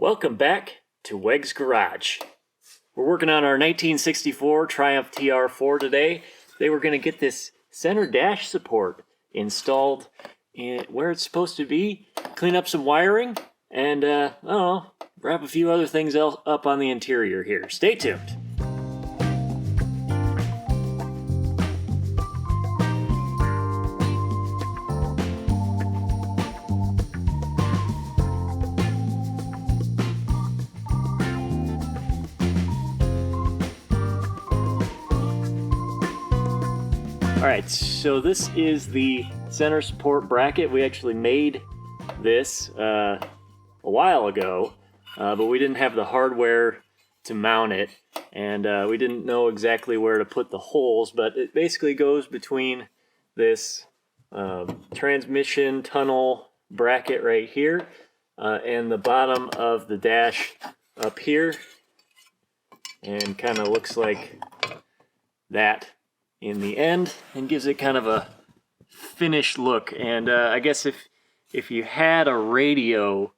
Welcome back to WEGS Garage. We're working on our 1964 Triumph TR4 today. Today we're going to get this center dash support installed where it's supposed to be, clean up some wiring, and I don't know, wrap a few other things up on the interior here. Stay tuned. Alright, so this is the center support bracket. We actually made this a while ago, but we didn't have the hardware to mount it, and we didn't know exactly where to put the holes, but it basically goes between this transmission tunnel bracket right here and the bottom of the dash up here, and kind of looks like that in the end, and gives it kind of a finished look. And I guess if you had a radio,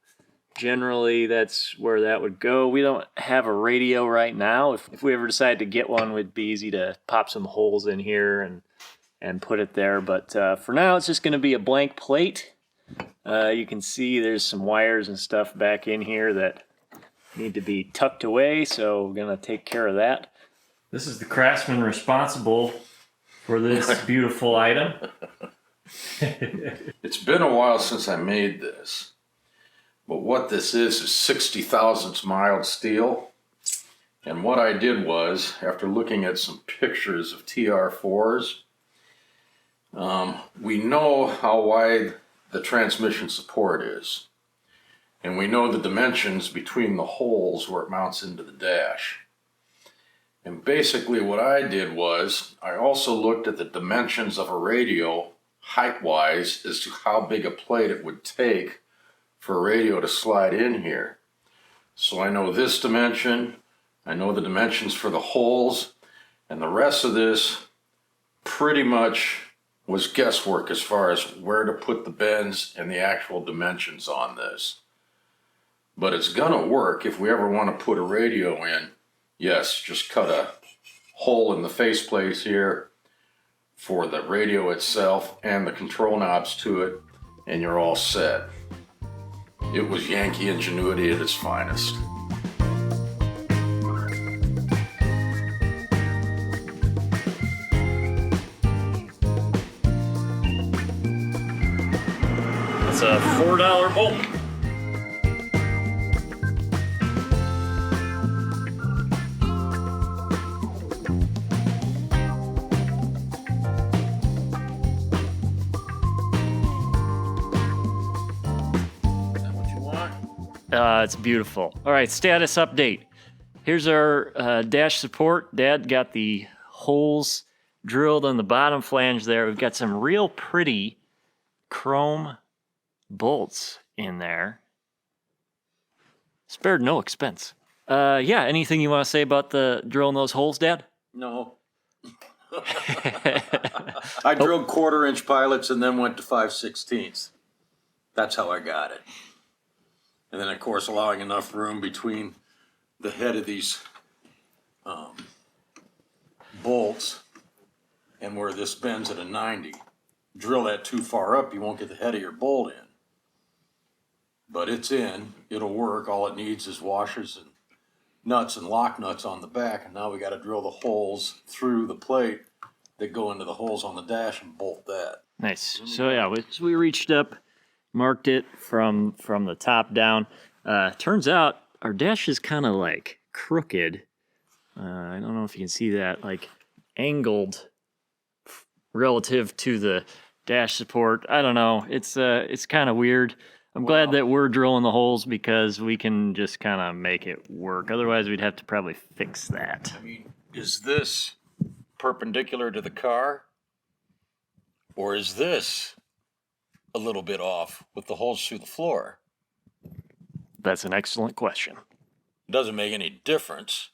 generally that's where that would go. We don't have a radio right now. If we ever decide to get one, it would be easy to pop some holes in here and put it there. But for now, it's just going to be a blank plate. You can see there's some wires and stuff back in here that need to be tucked away, so we're going to take care of that. This is the craftsman responsible for this beautiful item. It's been a while since I made this, but what this is 60 thousandths mild steel. And what I did was, after looking at some pictures of TR4s, we know how wide the transmission support is, and we know the dimensions between the holes where it mounts into the dash. And basically what I did was, I also looked at the dimensions of a radio height-wise as to how big a plate it would take for a radio to slide in here. So I know this dimension, I know the dimensions for the holes, and the rest of this pretty much was guesswork as far as where to put the bends and the actual dimensions on this. But it's gonna work if we ever want to put a radio in. Yes, just cut a hole in the faceplate here for the radio itself and the control knobs to it, and you're all set. It was Yankee ingenuity at its finest. It's a $4 bolt. It's beautiful. All right, status update. Here's our dash support. Dad got the holes drilled on the bottom flange there. We've got some real pretty chrome bolts in there. Spared no expense. Yeah, anything you want to say about the drilling those holes, Dad? No. I drilled 1/4-inch pilots and then went to 5/16. That's how I got it. And then, of course, allowing enough room between the head of these bolts and where this bends at a 90. Drill that too far up, you won't get the head of your bolt in. But it's in, it'll work. All it needs is washers and nuts and lock nuts on the back. And now we got to drill the holes through the plate that go into the holes on the dash and bolt that. Nice. So yeah, we reached up, marked it from the top down. Turns out our dash is kind of like crooked. I don't know if you can see that, like angled relative to the dash support. I don't know. It's kind of weird. I'm glad that we're drilling the holes because we can just kind of make it work. Otherwise, we'd have to probably fix that. I mean, is this perpendicular to the car? Or is this a little bit off with the holes through the floor? That's an excellent question. It doesn't make any difference,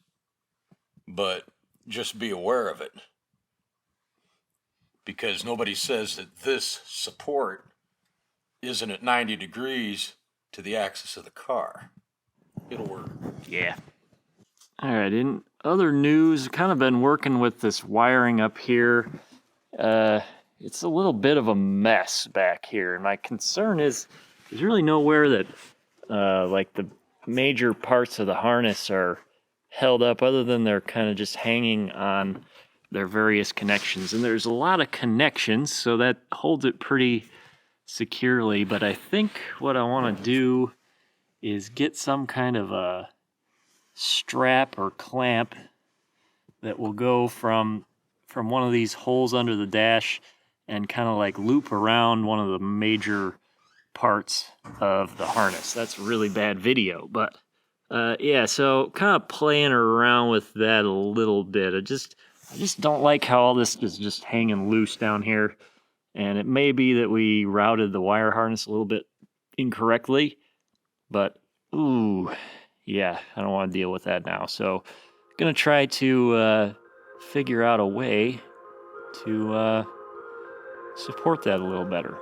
but just be aware of it. Because nobody says that this support isn't at 90 degrees to the axis of the car. It'll work. Yeah. All right, in other news, kind of been working with this wiring up here. It's a little bit of a mess back here. And my concern is there's really nowhere that like the major parts of the harness are held up other than they're kind of just hanging on their various connections. And there's a lot of connections, so that holds it pretty securely. But I think what I want to do is get some kind of a strap or clamp that will go from one of these holes under the dash and kind of like loop around one of the major parts of the harness. That's really bad video, but yeah, so kind of playing around with that a little bit. I just don't like how all this is just hanging loose down here, and it may be that we routed the wire harness a little bit incorrectly, but ooh, yeah, I don't want to deal with that now. So I'm gonna try to figure out a way to support that a little better.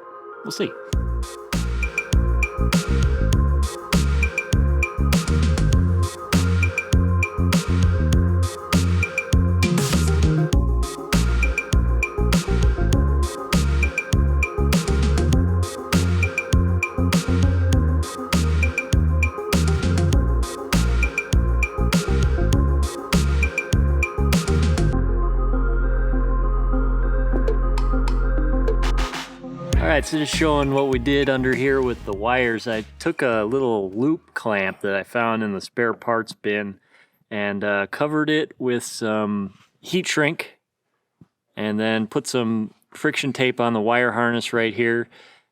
We'll see. Alright, so just showing what we did under here with the wires. I took a little loop clamp that I found in the spare parts bin and covered it with some heat shrink and then put some friction tape on the wire harness right here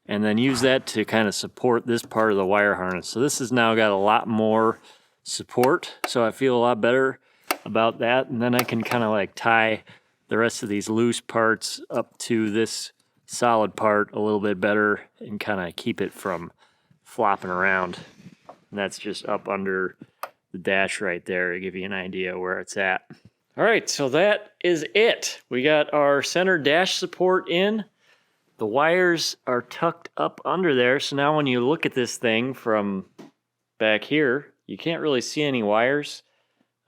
and then use that to kind of support this part of the wire harness. So this has now got a lot more support, so I feel a lot better about that. And then I can kind of like tie the rest of these loose parts up to this solid part a little bit better and kind of keep it from flopping around. And that's just up under the dash right there to give you an idea where it's at. All right, so that is it. We got our center dash support in. The wires are tucked up under there, so now when you look at this thing from back here, you can't really see any wires.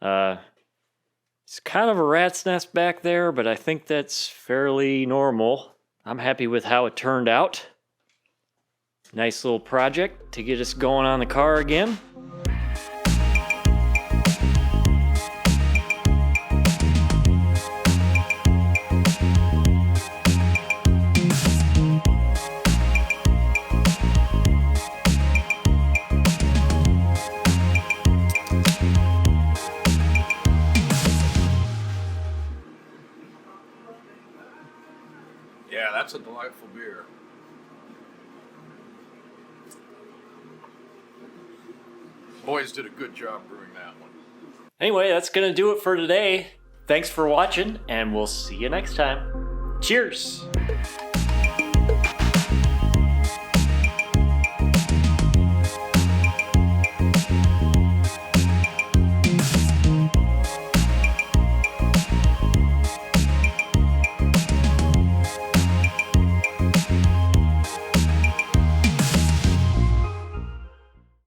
It's kind of a rat's nest back there, but I think that's fairly normal. I'm happy with how it turned out. Nice little project to get us going on the car again. Yeah, that's a delightful beer. Boys did a good job brewing that one. Anyway, that's going to do it for today. Thanks for watching, and we'll see you next time. Cheers!